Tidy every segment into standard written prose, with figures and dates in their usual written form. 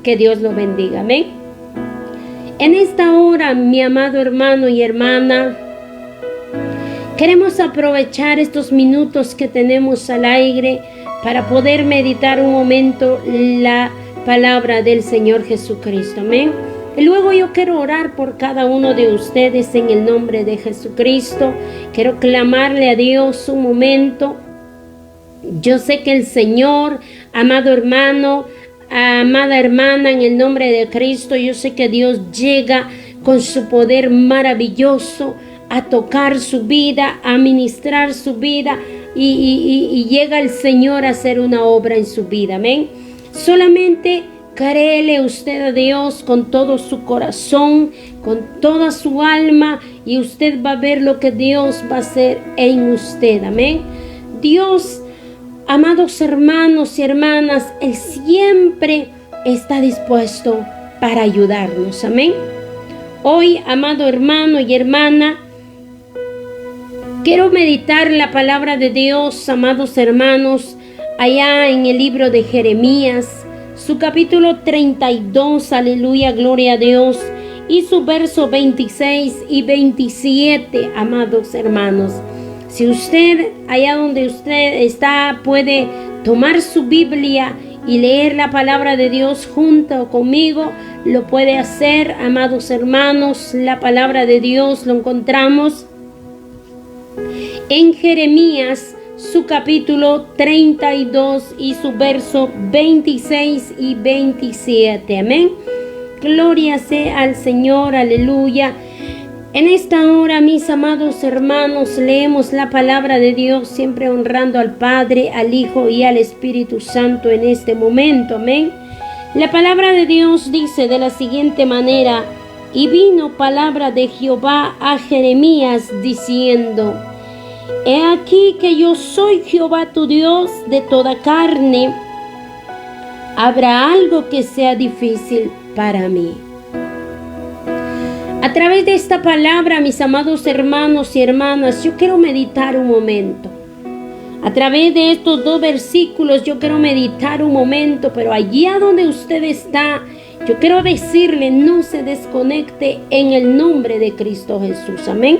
Que Dios lo bendiga. Amén. En esta hora, mi amado hermano y hermana, queremos aprovechar estos minutos que tenemos al aire para poder meditar un momento la palabra del Señor Jesucristo. Amén. Y luego yo quiero orar por cada uno de ustedes en el nombre de Jesucristo. Quiero clamarle a Dios un momento. Yo sé que el Señor, amado hermano, amada hermana, en el nombre de Cristo, yo sé que Dios llega con su poder maravilloso a tocar su vida, a ministrar su vida y llega el Señor a hacer una obra en su vida. Amén. Solamente créele usted a Dios con todo su corazón, con toda su alma, y usted va a ver lo que Dios va a hacer en usted. Amén. Dios, amados hermanos y hermanas, Él siempre está dispuesto para ayudarnos. Amén. Hoy, amado hermano y hermana, quiero meditar la palabra de Dios, amados hermanos, allá en el libro de Jeremías, su capítulo 32, aleluya, gloria a Dios, y su verso 26 y 27, amados hermanos. Si usted, allá donde usted está, puede tomar su Biblia y leer la palabra de Dios junto conmigo, lo puede hacer, amados hermanos. La palabra de Dios lo encontramos en Jeremías, su capítulo 32 y su verso 26 y 27. Amén. Gloria sea al Señor, aleluya. En esta hora, mis amados hermanos, leemos la palabra de Dios, siempre honrando al Padre, al Hijo y al Espíritu Santo en este momento. Amén. La palabra de Dios dice de la siguiente manera: y vino palabra de Jehová a Jeremías diciendo: he aquí que yo soy Jehová tu Dios de toda carne. ¿Habrá algo que sea difícil para mí? A través de esta palabra, mis amados hermanos y hermanas, yo quiero meditar un momento. A través de estos dos versículos yo quiero meditar un momento, pero allá donde usted está, yo quiero decirle: no se desconecte en el nombre de Cristo Jesús. Amén.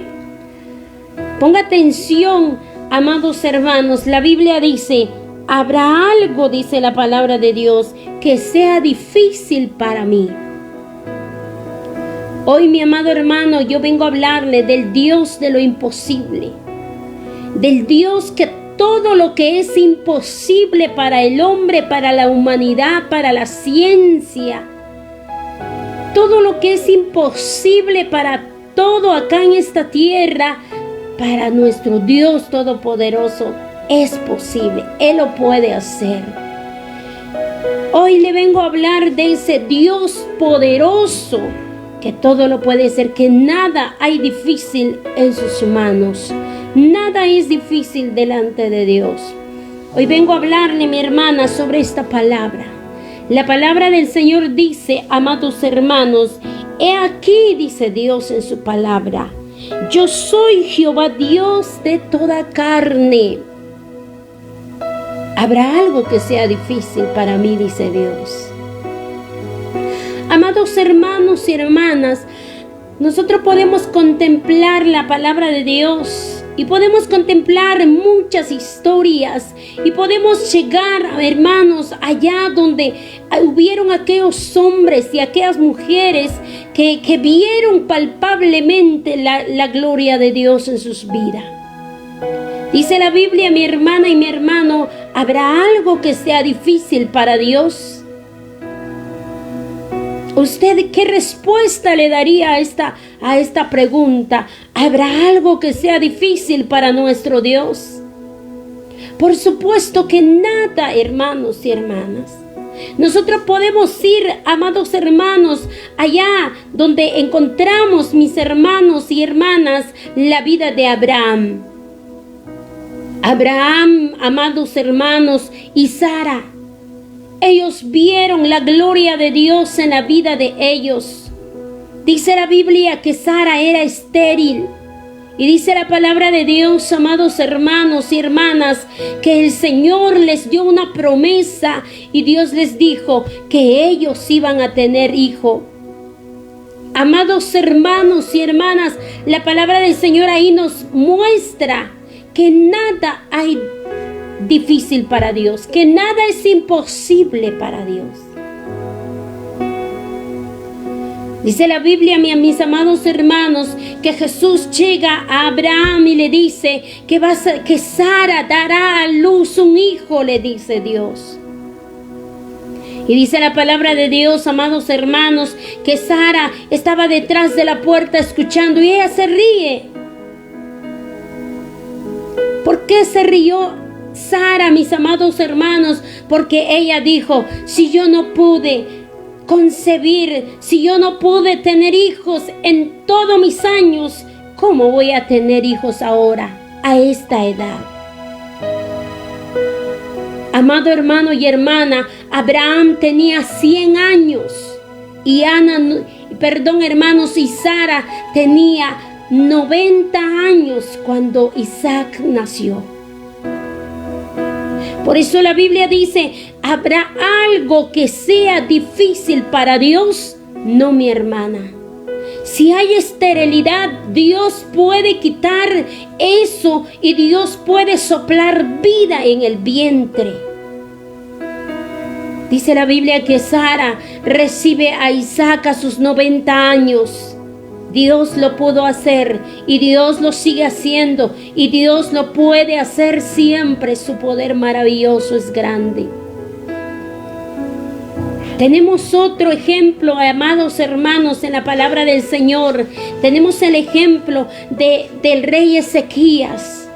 Ponga atención, amados hermanos. La Biblia dice: habrá algo, dice la palabra de Dios, que sea difícil para mí. Hoy, mi amado hermano, yo vengo a hablarle del Dios de lo imposible, del Dios que todo lo que es imposible para el hombre, para la humanidad, para la ciencia, todo lo que es imposible para todo acá en esta tierra, para nuestro Dios todopoderoso es posible. Él lo puede hacer. Hoy le vengo a hablar de ese Dios poderoso que todo lo puede hacer, que nada hay difícil en sus manos. Nada es difícil delante de Dios. Hoy vengo a hablarle, mi hermana, sobre esta palabra. La palabra del Señor dice, amados hermanos, he aquí, dice Dios en su palabra: yo soy Jehová Dios de toda carne. ¿Habrá algo que sea difícil para mí? Dice Dios. Amados hermanos y hermanas, nosotros podemos contemplar la palabra de Dios y podemos contemplar muchas historias y podemos llegar, hermanos, allá donde hubieron aquellos hombres y aquellas mujeres que vieron palpablemente la gloria de Dios en sus vidas. Dice la Biblia, mi hermana y mi hermano, ¿habrá algo que sea difícil para Dios? ¿Usted qué respuesta le daría a esta pregunta? ¿Habrá algo que sea difícil para nuestro Dios? Por supuesto que nada, hermanos y hermanas. Nosotros podemos ir, amados hermanos, allá donde encontramos, mis hermanos y hermanas, la vida de Abraham. Abraham, amados hermanos, y Sara. Ellos vieron la gloria de Dios en la vida de ellos. Dice la Biblia que Sara era estéril Y dice la palabra de Dios, amados hermanos y hermanas, que el Señor les dio una promesa y Dios les dijo que ellos iban a tener hijo. Amados hermanos y hermanas, la palabra del Señor ahí nos muestra que nada hay difícil para Dios, que nada es imposible para Dios. Dice la Biblia, mis amados hermanos, que Jesús llega a Abraham y le dice que Sara dará a luz un hijo, le dice Dios. Y dice la palabra de Dios, amados hermanos, que Sara estaba detrás de la puerta escuchando y ella se ríe. ¿Por qué se rió Sara, mis amados hermanos? Porque ella dijo, si yo no pude concebir, si yo no pude tener hijos en todos mis años, ¿cómo voy a tener hijos ahora, a esta edad? Amado hermano y hermana, Abraham tenía 100 años y hermanos, y Sara tenía 90 años cuando Isaac nació. Por eso la Biblia dice, ¿habrá algo que sea difícil para Dios? No, mi hermana. Si hay esterilidad, Dios puede quitar eso y Dios puede soplar vida en el vientre. Dice la Biblia que Sara recibe a Isaac a sus 90 años. Dios lo pudo hacer y Dios lo sigue haciendo y Dios lo puede hacer siempre. Su poder maravilloso es grande. Tenemos otro ejemplo, amados hermanos, en la palabra del Señor. Tenemos el ejemplo del rey Ezequías.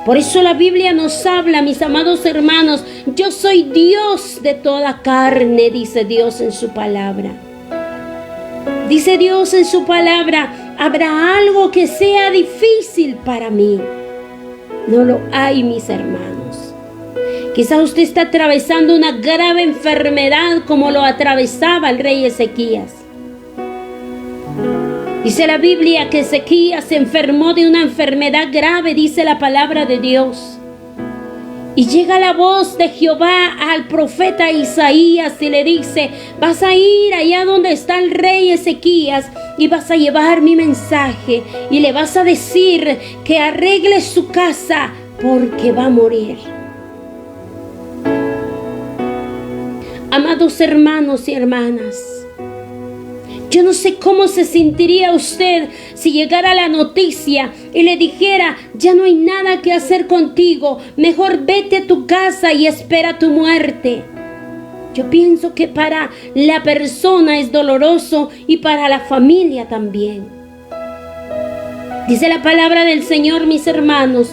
Por eso la Biblia nos habla, mis amados hermanos, yo soy Dios de toda carne, dice Dios en su palabra. Dice Dios en su palabra, ¿habrá algo que sea difícil para mí? No lo hay, mis hermanos. Quizá usted está atravesando una grave enfermedad como lo atravesaba el rey Ezequías. Dice la Biblia que Ezequías se enfermó de una enfermedad grave, dice la palabra de Dios. Y llega la voz de Jehová al profeta Isaías y le dice, vas a ir allá donde está el rey Ezequías y vas a llevar mi mensaje y le vas a decir que arregle su casa porque va a morir. Amados hermanos y hermanas, yo no sé cómo se sentiría usted si llegara la noticia y le dijera, ya no hay nada que hacer contigo, mejor vete a tu casa y espera tu muerte. Yo pienso que para la persona es doloroso y para la familia también. Dice la palabra del Señor, mis hermanos,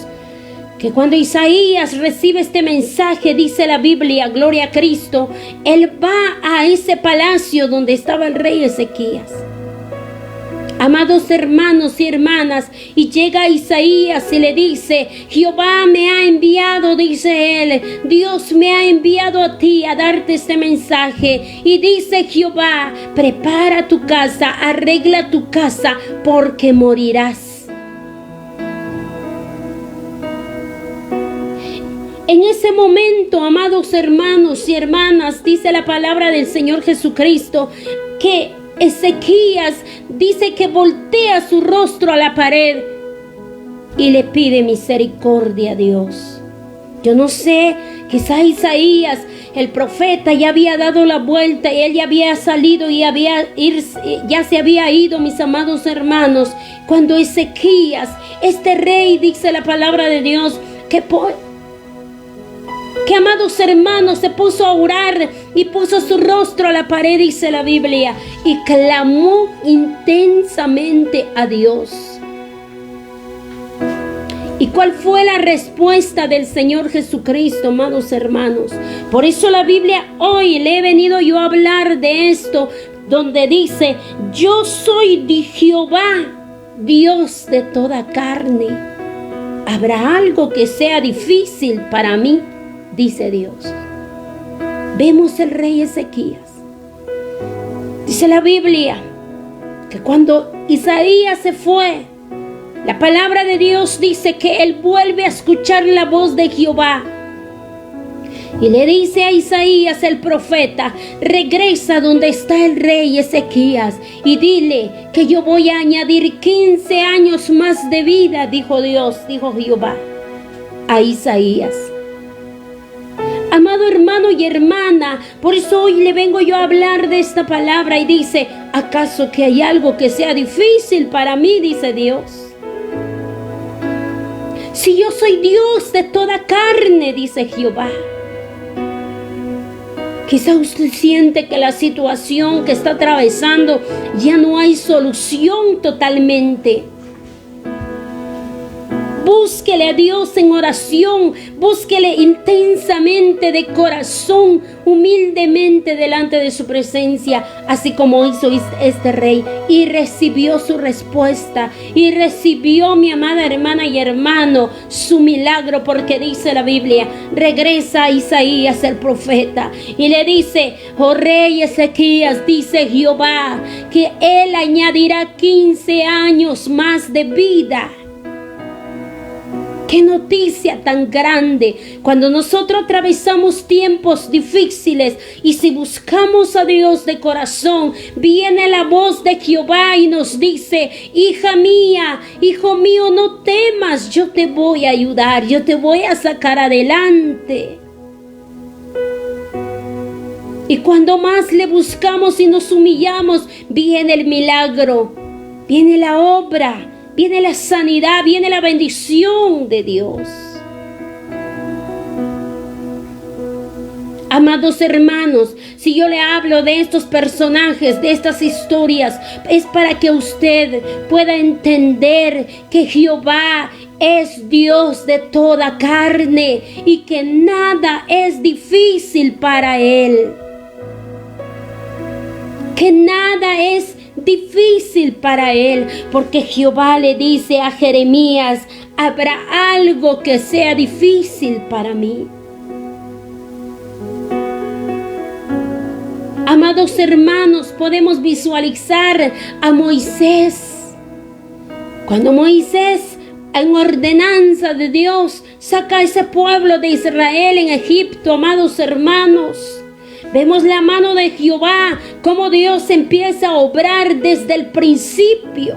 que cuando Isaías recibe este mensaje, dice la Biblia, gloria a Cristo, él va a ese palacio donde estaba el rey Ezequías. Amados hermanos y hermanas, y llega Isaías y le dice, Jehová me ha enviado, dice él, Dios me ha enviado a ti a darte este mensaje. Y dice Jehová, prepara tu casa, arregla tu casa, porque morirás. En ese momento, amados hermanos y hermanas, dice la palabra del Señor Jesucristo, que Ezequías dice que voltea su rostro a la pared y le pide misericordia a Dios. Yo no sé, quizá Isaías, el profeta, ya había dado la vuelta y él ya había salido y ya se había ido, mis amados hermanos, cuando Ezequías, este rey, dice la palabra de Dios, que amados hermanos, se puso a orar y puso su rostro a la pared, dice la Biblia, y clamó intensamente a Dios. ¿Y cuál fue la respuesta del Señor Jesucristo, amados hermanos? Por eso la Biblia hoy le he venido yo a hablar de esto, donde dice, yo soy de Jehová, Dios de toda carne. ¿Habrá algo que sea difícil para mí? Dice Dios. Vemos el rey Ezequías. Dice la Biblia que cuando Isaías se fue, La palabra de Dios dice que él vuelve a escuchar la voz de Jehová. Y le dice a Isaías el profeta: regresa donde está el rey Ezequías y dile que yo voy a añadir 15 años más de vida, dijo Dios, dijo Jehová a Isaías. Amado hermano y hermana, por eso hoy le vengo yo a hablar de esta palabra y dice: ¿acaso que hay algo que sea difícil para mí? Dice Dios. Si yo soy Dios de toda carne, dice Jehová. Quizá usted siente que la situación que está atravesando ya no hay solución totalmente. Búsquele a Dios en oración, búsquele intensamente de corazón, humildemente delante de su presencia, así como hizo este rey, y recibió su respuesta, y recibió, mi amada hermana y hermano, su milagro, porque dice la Biblia, regresa a Isaías el profeta, y le dice: oh rey Ezequías, dice Jehová, que él añadirá 15 años más de vida. ¡Qué noticia tan grande! Cuando nosotros atravesamos tiempos difíciles y si buscamos a Dios de corazón, viene la voz de Jehová y nos dice: hija mía, hijo mío, no temas, yo te voy a ayudar, yo te voy a sacar adelante. Y cuando más le buscamos y nos humillamos, viene el milagro, viene la obra, viene la sanidad, viene la bendición de Dios. Amados hermanos, si yo le hablo de estos personajes, de estas historias, es para que usted pueda entender que Jehová es Dios de toda carne y que nada es difícil para Él. Que nada es difícil para Él, porque Jehová le dice a Jeremías: ¿habrá algo que sea difícil para mí? Amados hermanos, podemos visualizar a Moisés. Cuando Moisés, en ordenanza de Dios, saca a ese pueblo de Israel en Egipto, amados hermanos, vemos la mano de Jehová, cómo Dios empieza a obrar desde el principio.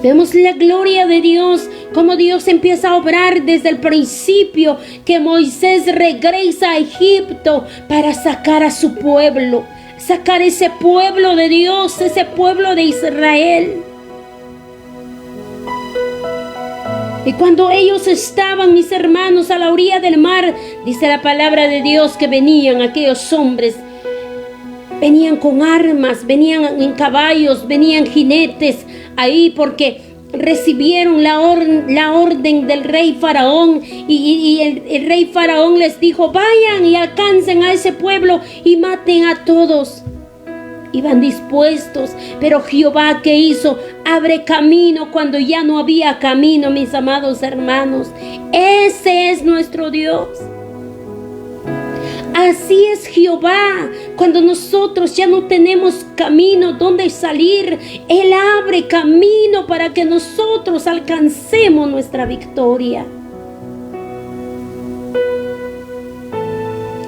Vemos la gloria de Dios, cómo Dios empieza a obrar desde el principio, que Moisés regresa a Egipto para sacar a su pueblo, sacar ese pueblo de Dios, ese pueblo de Israel. Y cuando ellos estaban, mis hermanos, a la orilla del mar, dice la palabra de Dios que venían aquellos hombres, venían con armas, venían en caballos, venían jinetes ahí porque recibieron la orden del rey Faraón y el rey Faraón les dijo: vayan y alcancen a ese pueblo y maten a todos. Iban dispuestos, pero Jehová, ¿qué hizo? Abre camino cuando ya no había camino, mis amados hermanos. Ese es nuestro Dios. Así es Jehová. Cuando nosotros ya no tenemos camino donde salir, Él abre camino para que nosotros alcancemos nuestra victoria.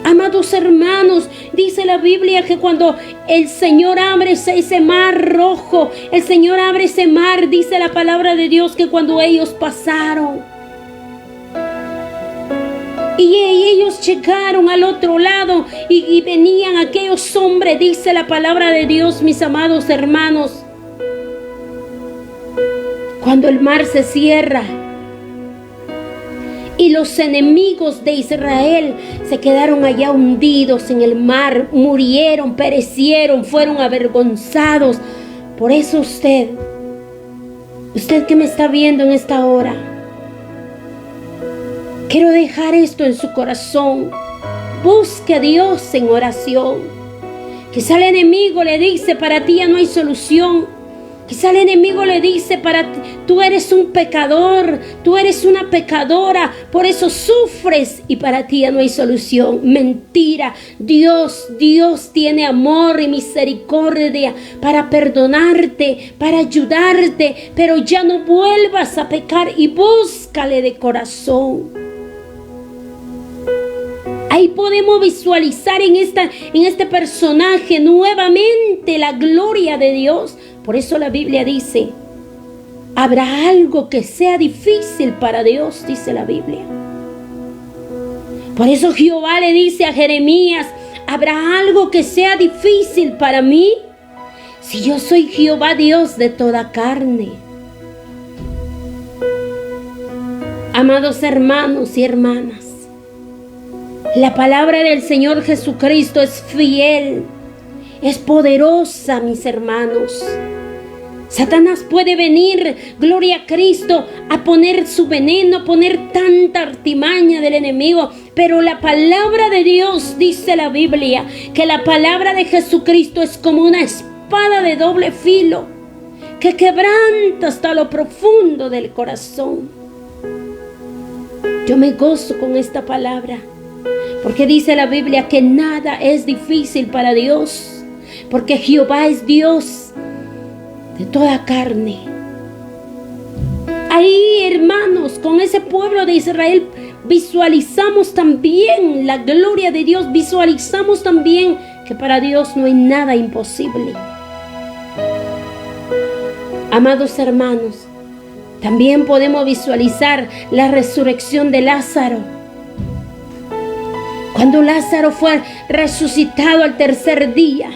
Amados hermanos, dice la Biblia que cuando el Señor abre ese mar rojo, el Señor abre ese mar, dice la palabra de Dios que cuando ellos pasaron y ellos llegaron al otro lado y venían aquellos hombres, dice la palabra de Dios, mis amados hermanos, cuando el mar se cierra y los enemigos de Israel se quedaron allá hundidos en el mar, murieron, perecieron, fueron avergonzados. Por eso usted que me está viendo en esta hora, quiero dejar esto en su corazón. Busque a Dios en oración. Quizá el enemigo le dice: para ti ya no hay solución. Quizá el enemigo le dice tú eres un pecador, tú eres una pecadora, por eso sufres y para ti ya no hay solución. Mentira, Dios tiene amor y misericordia para perdonarte, para ayudarte, pero ya no vuelvas a pecar y búscale de corazón. Ahí podemos visualizar en este personaje nuevamente la gloria de Dios. Por eso la Biblia dice, ¿habrá algo que sea difícil para Dios? Dice la Biblia. Por eso Jehová le dice a Jeremías, ¿habrá algo que sea difícil para mí? Si yo soy Jehová Dios de toda carne. Amados hermanos y hermanas, la palabra del Señor Jesucristo es fiel, es poderosa, mis hermanos. Satanás puede venir, gloria a Cristo, a poner su veneno, a poner tanta artimaña del enemigo. Pero la palabra de Dios, dice la Biblia, que la palabra de Jesucristo es como una espada de doble filo, que quebranta hasta lo profundo del corazón. Yo me gozo con esta palabra, porque dice la Biblia que nada es difícil para Dios, porque Jehová es Dios de toda carne. Ahí, hermanos, con ese pueblo de Israel visualizamos también la gloria de Dios, visualizamos también que para Dios no hay nada imposible. Amados hermanos, también podemos visualizar la resurrección de Lázaro. Cuando Lázaro fue resucitado al tercer día,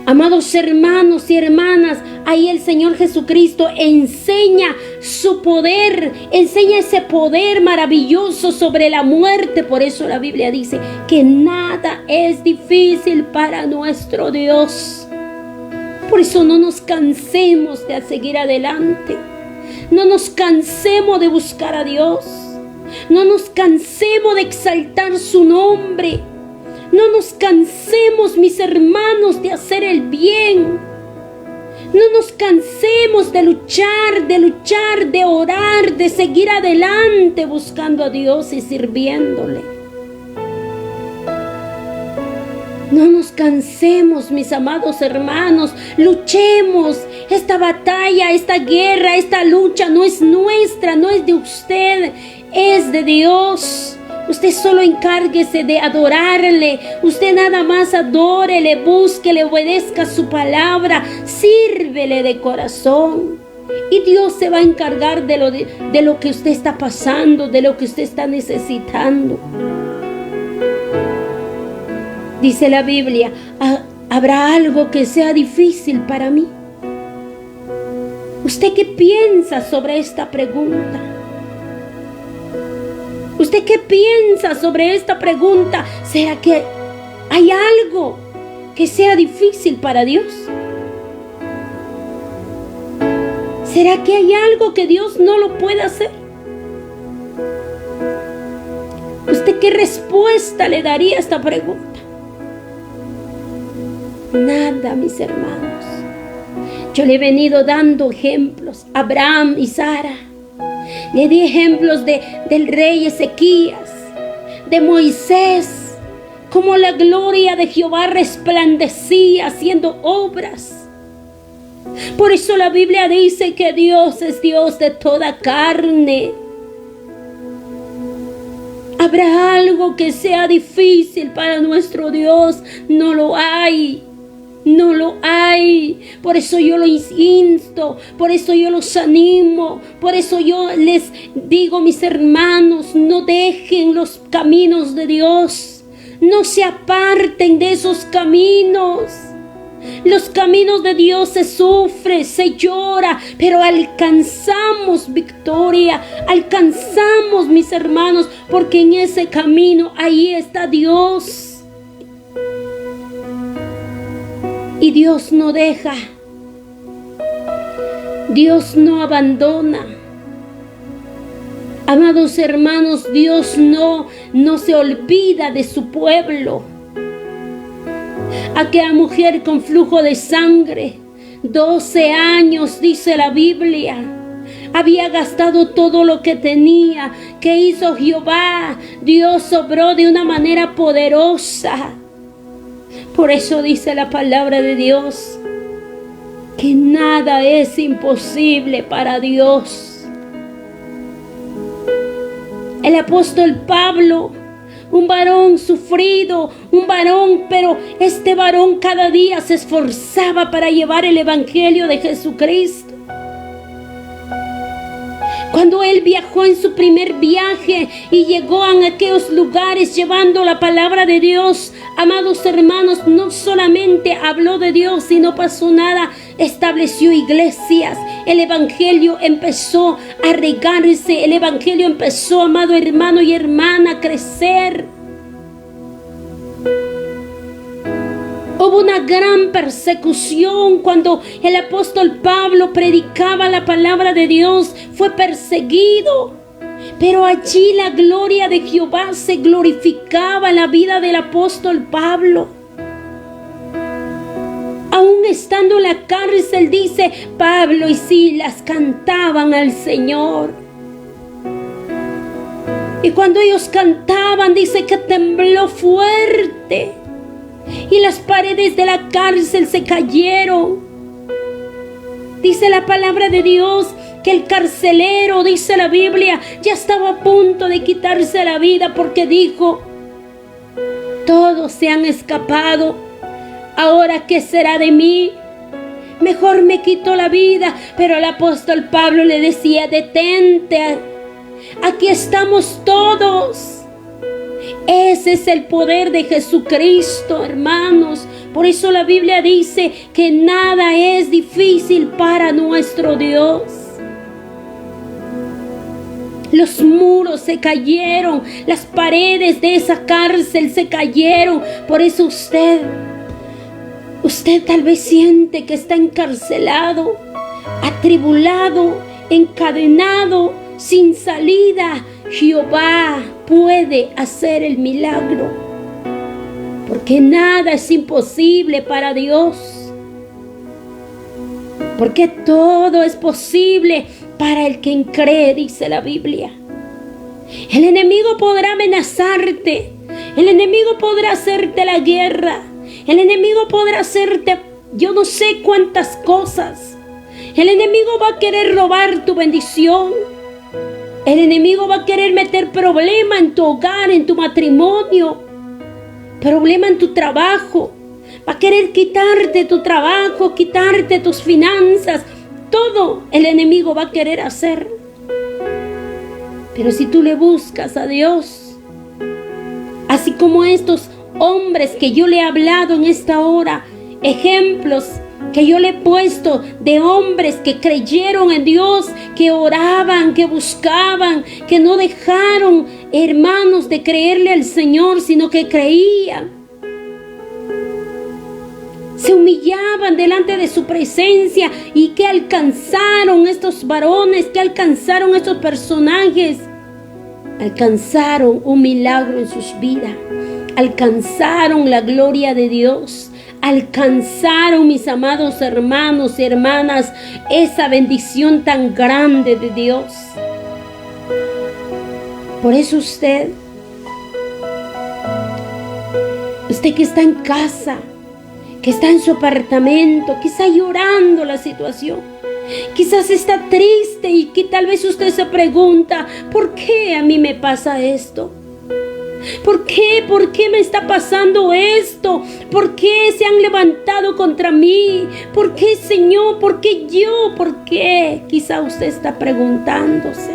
amados hermanos y hermanas, ahí el Señor Jesucristo enseña su poder, enseña ese poder maravilloso sobre la muerte. Por eso la Biblia dice que nada es difícil para nuestro Dios. Por eso no nos cansemos de seguir adelante, no nos cansemos de buscar a Dios, no nos cansemos de exaltar su nombre. No nos cansemos, mis hermanos, de hacer el bien. No nos cansemos de luchar, de orar, de seguir adelante buscando a Dios y sirviéndole. No nos cansemos, mis amados hermanos. Luchemos. Esta batalla, esta guerra, esta lucha no es nuestra, no es de usted, es de Dios. Usted solo encárguese de adorarle. Usted nada más adórele, búsquele, obedezca su palabra, sírvele de corazón. Y Dios se va a encargar de lo que usted está pasando, de lo que usted está necesitando. Dice la Biblia, ¿habrá algo que sea difícil para mí? ¿Usted qué piensa sobre esta pregunta? ¿Usted qué piensa sobre esta pregunta? ¿Será que hay algo que sea difícil para Dios? ¿Será que hay algo que Dios no lo pueda hacer? ¿Usted qué respuesta le daría a esta pregunta? Nada, mis hermanos. Yo le he venido dando ejemplos, Abraham y Sara. Le di ejemplos del rey Ezequías, de Moisés, cómo la gloria de Jehová resplandecía haciendo obras. Por eso la Biblia dice que Dios es Dios de toda carne. ¿Habrá algo que sea difícil para nuestro Dios? No lo hay. No lo hay. Por eso yo los insto, por eso yo los animo, por eso yo les digo, mis hermanos, no dejen los caminos de Dios, no se aparten de esos caminos. Los caminos de Dios se sufre, se llora, pero alcanzamos victoria, alcanzamos, mis hermanos, porque en ese camino ahí está Dios. Y Dios no deja, Dios no abandona. Amados hermanos, Dios no se olvida de su pueblo. Aquella mujer con flujo de sangre 12 años, dice la Biblia. Había gastado todo lo que tenía. ¿Qué hizo Jehová? Dios obró de una manera poderosa. Por eso dice la palabra de Dios que nada es imposible para Dios. El apóstol Pablo, un varón sufrido, un varón, pero este varón cada día se esforzaba para llevar el evangelio de Jesucristo. Cuando él viajó en su primer viaje y llegó a aquellos lugares llevando la palabra de Dios, amados hermanos, no solamente habló de Dios, sino pasó nada, estableció iglesias. El evangelio empezó a regarse, el evangelio empezó, amado hermano y hermana, a crecer. Hubo una gran persecución cuando el apóstol Pablo predicaba la palabra de Dios. Fue perseguido. Pero allí la gloria de Jehová se glorificaba en la vida del apóstol Pablo. Aún estando en la cárcel, dice, Pablo y Silas cantaban al Señor. Y cuando ellos cantaban, dice que tembló fuerte. Y las paredes de la cárcel se cayeron. Dice la palabra de Dios que el carcelero, dice la Biblia, ya estaba a punto de quitarse la vida porque dijo, todos se han escapado, ¿ahora qué será de mí? Mejor me quito la vida. Pero el apóstol Pablo le decía, detente, aquí estamos todos. Ese es el poder de Jesucristo, hermanos. Por eso la Biblia dice que nada es difícil para nuestro Dios. Los muros se cayeron, las paredes de esa cárcel se cayeron. Por eso usted tal vez siente que está encarcelado, atribulado, encadenado, sin salida. Jehová puede hacer el milagro, porque nada es imposible para Dios, porque todo es posible para el que cree, dice la Biblia. El enemigo podrá amenazarte, el enemigo podrá hacerte la guerra, el enemigo podrá hacerte yo no sé cuántas cosas. El enemigo va a querer robar tu bendición. El enemigo va a querer meter problema en tu hogar, en tu matrimonio, problema en tu trabajo. Va a querer quitarte tu trabajo, quitarte tus finanzas. Todo el enemigo va a querer hacer. Pero si tú le buscas a Dios, así como estos hombres que yo le he hablado en esta hora, ejemplos que yo le he puesto de hombres que creyeron en Dios, que oraban, que buscaban, que no dejaron, hermanos, de creerle al Señor, sino que creían. Se humillaban delante de su presencia. ¿Y qué alcanzaron estos varones? ¿Qué alcanzaron estos personajes? Alcanzaron un milagro en sus vidas. Alcanzaron la gloria de Dios. Alcanzaron, mis amados hermanos y hermanas, esa bendición tan grande de Dios. Por eso usted que está en casa, que está en su apartamento, quizá llorando la situación, quizás está triste y que tal vez usted se pregunta, ¿por qué a mí me pasa esto? ¿Por qué? ¿Por qué me está pasando esto? ¿Por qué se han levantado contra mí? ¿Por qué, Señor? ¿Por qué yo? ¿Por qué? Quizá usted está preguntándose.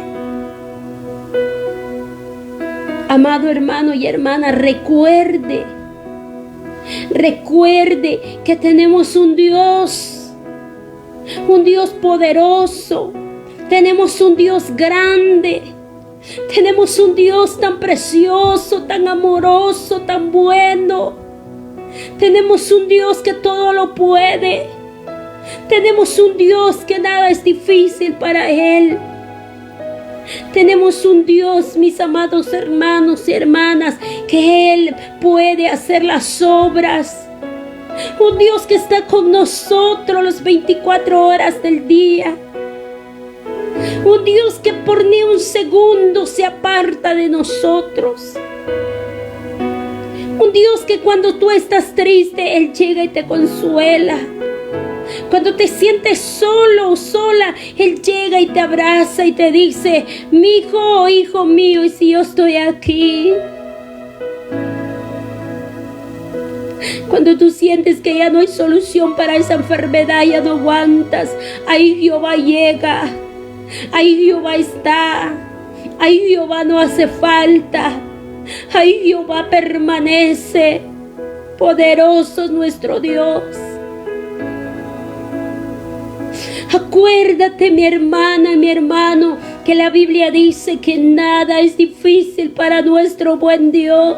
Amado hermano y hermana, recuerde que tenemos un Dios poderoso, tenemos un Dios grande. Tenemos un Dios tan precioso, tan amoroso, tan bueno. Tenemos un Dios que todo lo puede. Tenemos un Dios que nada es difícil para Él. Tenemos un Dios, mis amados hermanos y hermanas, que Él puede hacer las obras Un Dios que está con nosotros las 24 horas del día. Un Dios que por ni un segundo se aparta de nosotros. Un Dios que cuando tú estás triste, Él llega y te consuela. Cuando te sientes solo o sola, Él llega y te abraza y te dice: mi hijo, hijo mío, y si yo estoy aquí. Cuando tú sientes que ya no hay solución para esa enfermedad, ya no aguantas, ahí Jehová llega, ahí Jehová está, ahí Jehová no hace falta, ahí Jehová permanece. Poderoso es nuestro Dios. Acuérdate, mi hermana, mi hermano, que la Biblia dice que nada es difícil para nuestro buen Dios.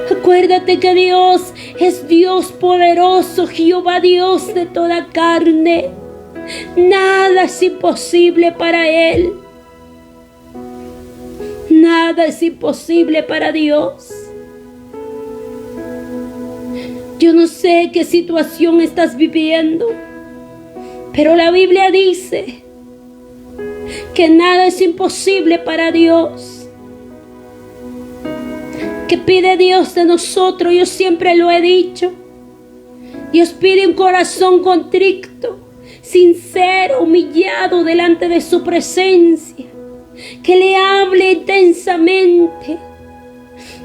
Acuérdate que Dios es Dios poderoso, Jehová Dios de toda carne. Nada es imposible para Él. Nada es imposible para Dios. Yo no sé qué situación estás viviendo, pero la Biblia dice que nada es imposible para Dios. ¿Qué pide Dios de nosotros? Yo siempre lo he dicho. Dios pide un corazón contrito, sincero, humillado delante de su presencia. Que le hable intensamente,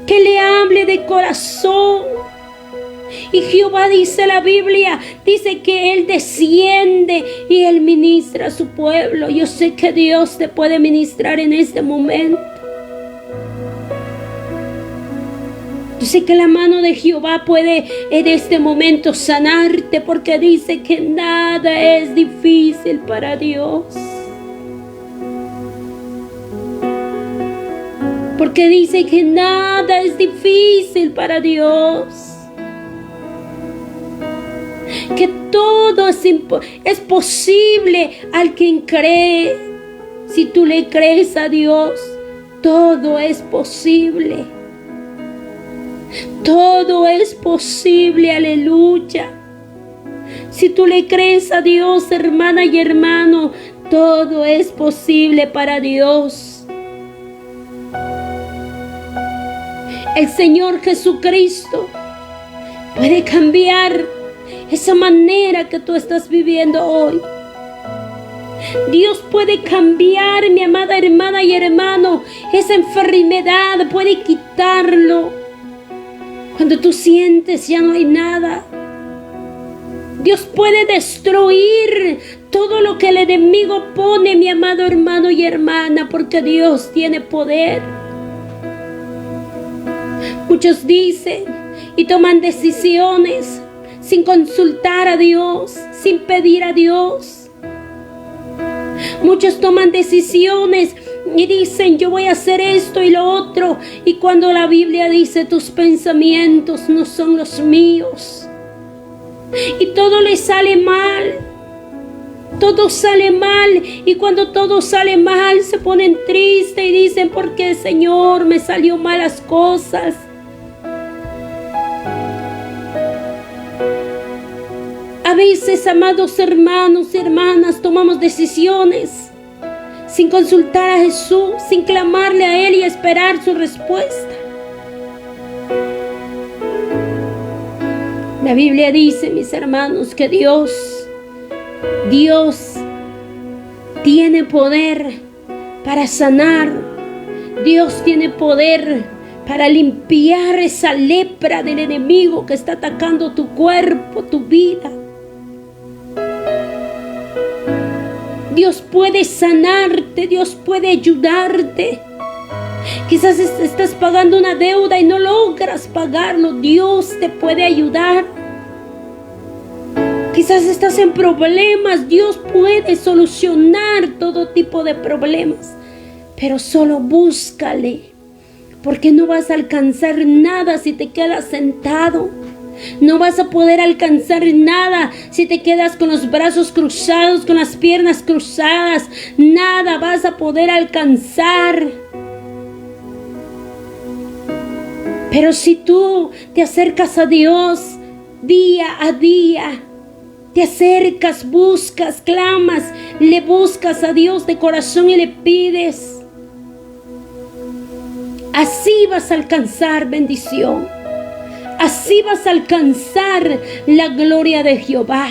que le hable de corazón. Y Jehová, dice la Biblia, dice que Él desciende y Él ministra a su pueblo. Yo sé que Dios te puede ministrar en este momento. Yo sé que la mano de Jehová puede en este momento sanarte, porque dice que nada es difícil para Dios. Porque dice que nada es difícil para Dios. Que todo es posible al quien cree. Si tú le crees a Dios, todo es posible. Todo es posible, aleluya. Si tú le crees a Dios, hermana y hermano, todo es posible para Dios. El Señor Jesucristo puede cambiar esa manera que tú estás viviendo hoy. Dios puede cambiar, mi amada hermana y hermano, esa enfermedad, puede quitarlo. Cuando tú sientes ya no hay nada, Dios puede destruir todo lo que el enemigo pone, mi amado hermano y hermana, porque Dios tiene poder. Muchos dicen y toman decisiones sin consultar a Dios, sin pedir a Dios. Muchos toman decisiones y dicen: yo voy a hacer esto y lo otro. Y cuando la Biblia dice: tus pensamientos no son los míos. Y todo les sale mal. Todo sale mal. Y cuando todo sale mal, se ponen tristes y dicen: ¿por qué, Señor, me salió malas cosas? A veces, amados hermanos y hermanas, tomamos decisiones sin consultar a Jesús, sin clamarle a Él y esperar su respuesta. La Biblia dice, mis hermanos, que Dios tiene poder para sanar. Dios tiene poder para limpiar esa lepra del enemigo que está atacando tu cuerpo, tu vida. Dios puede sanarte, Dios puede ayudarte. Quizás estás pagando una deuda y no logras pagarlo. Dios te puede ayudar. Quizás estás en problemas. Dios puede solucionar todo tipo de problemas. Pero solo búscale, porque no vas a alcanzar nada si te quedas sentado. No vas a poder alcanzar nada si te quedas con los brazos cruzados, con las piernas cruzadas. Nada vas a poder alcanzar. Pero si tú te acercas a Dios día a día, te acercas, buscas, clamas, le buscas a Dios de corazón y le pides, así vas a alcanzar bendición. Así vas a alcanzar la gloria de Jehová.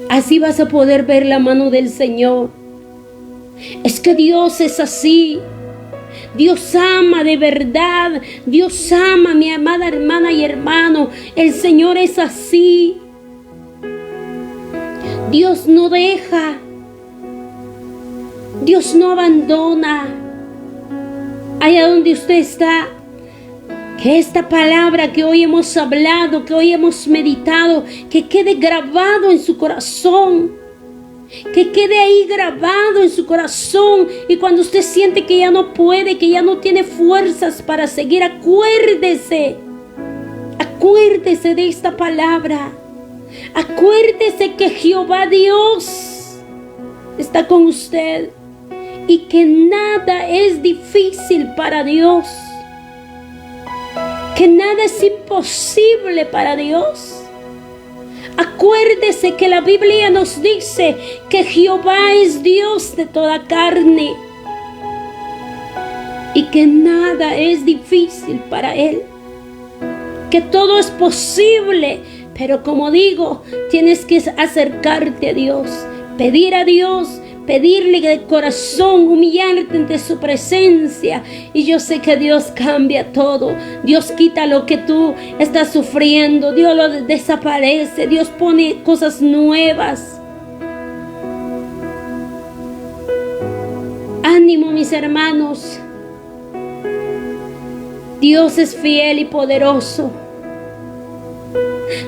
Así vas a poder ver la mano del Señor. Es que Dios es así. Dios ama de verdad. Dios ama, mi amada hermana y hermano. El Señor es así. Dios no deja. Dios no abandona. Allá donde usted está, que esta palabra que hoy hemos hablado, que hoy hemos meditado, que quede grabado en su corazón. Que quede ahí grabado en su corazón. Y cuando usted siente que ya no puede, que ya no tiene fuerzas para seguir, acuérdese. Acuérdese de esta palabra. Acuérdese que Jehová Dios está con usted. Y que nada es difícil para Dios. Que nada es imposible para Dios. Acuérdese que la Biblia nos dice que Jehová es Dios de toda carne y que nada es difícil para Él, que todo es posible, pero como digo, tienes que acercarte a Dios, pedir a Dios, pedirle de corazón, humillarte ante su presencia. Y yo sé que Dios cambia todo. Dios quita lo que tú estás sufriendo. Dios lo desaparece. Dios pone cosas nuevas. Ánimo, mis hermanos. Dios es fiel y poderoso.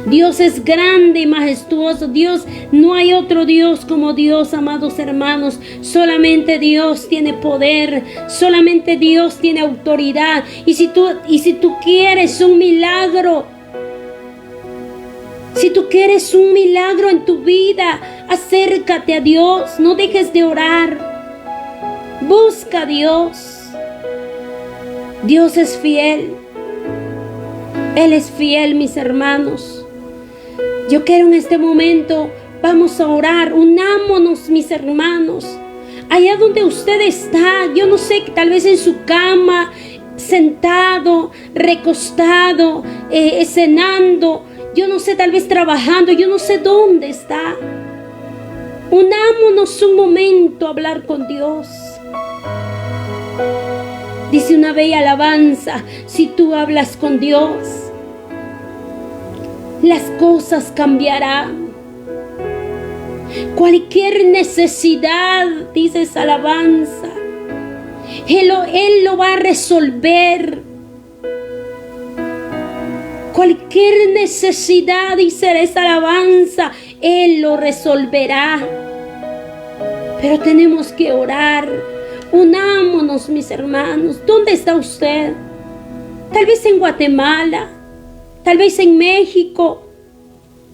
Dios es grande y majestuoso. Dios, no hay otro Dios como Dios, amados hermanos. Solamente Dios tiene poder. Solamente Dios tiene autoridad. Y si tú quieres un milagro, si tú quieres un milagro en tu vida, acércate a Dios. No dejes de orar. Busca a Dios. Dios es fiel. Él es fiel, mis hermanos. Yo quiero en este momento, vamos a orar. Unámonos, mis hermanos. Allá donde usted está, yo no sé, tal vez en su cama, sentado, recostado, cenando, yo no sé, tal vez trabajando, yo no sé dónde está. Unámonos un momento a hablar con Dios. Dice una bella alabanza: si tú hablas con Dios, las cosas cambiarán. Cualquier necesidad, dice esa alabanza, Él lo va a resolver. Cualquier necesidad, dice esa alabanza, Él lo resolverá. Pero tenemos que orar. Unámonos, mis hermanos. ¿Dónde está usted? Tal vez en Guatemala, tal vez en México,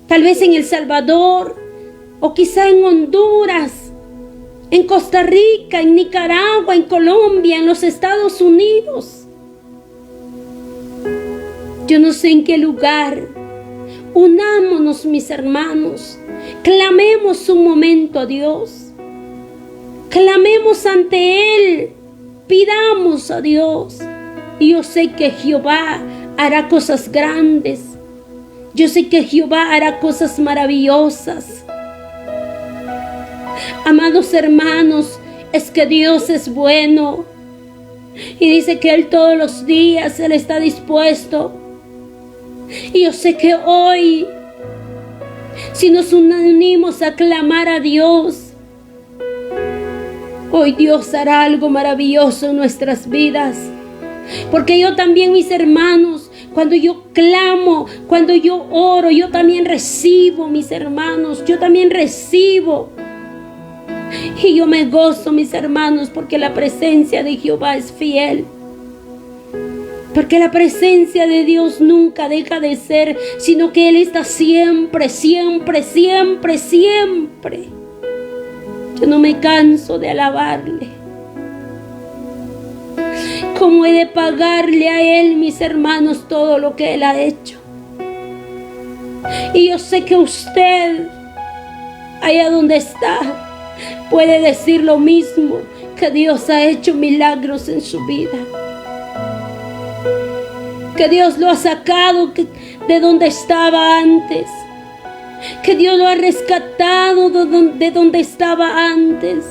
tal vez en El Salvador, o quizá en Honduras, en Costa Rica, en Nicaragua, en Colombia, en los Estados Unidos. Yo no sé en qué lugar. Unámonos, mis hermanos. Clamemos un momento a Dios. Clamemos ante Él. Pidamos a Dios. Y yo sé que Jehová hará cosas grandes. Yo sé que Jehová hará cosas maravillosas. Amados hermanos, es que Dios es bueno. Y dice que Él todos los días Él está dispuesto. Y yo sé que hoy, si nos unimos a clamar a Dios, hoy Dios hará algo maravilloso en nuestras vidas. Porque yo también, mis hermanos, cuando yo clamo, cuando yo oro, yo también recibo, mis hermanos. Yo también recibo. Y yo me gozo, mis hermanos, porque la presencia de Jehová es fiel. Porque la presencia de Dios nunca deja de ser, sino que Él está siempre, siempre, siempre, siempre. Yo no me canso de alabarle. ¿Cómo he de pagarle a Él, mis hermanos, todo lo que Él ha hecho? Y yo sé que usted, allá donde está, puede decir lo mismo, que Dios ha hecho milagros en su vida. Que Dios lo ha sacado de donde estaba antes. Que Dios lo ha rescatado de donde estaba antes.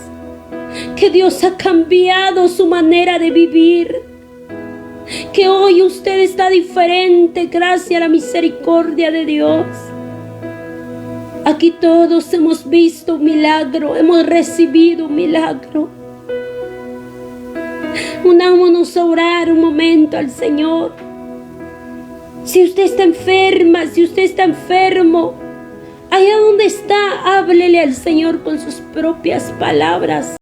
Que Dios ha cambiado su manera de vivir. Que hoy usted está diferente gracias a la misericordia de Dios. Aquí todos hemos visto un milagro, hemos recibido un milagro. Unámonos a orar un momento al Señor. Si usted está enferma, si usted está enfermo, allá donde está, háblele al Señor con sus propias palabras.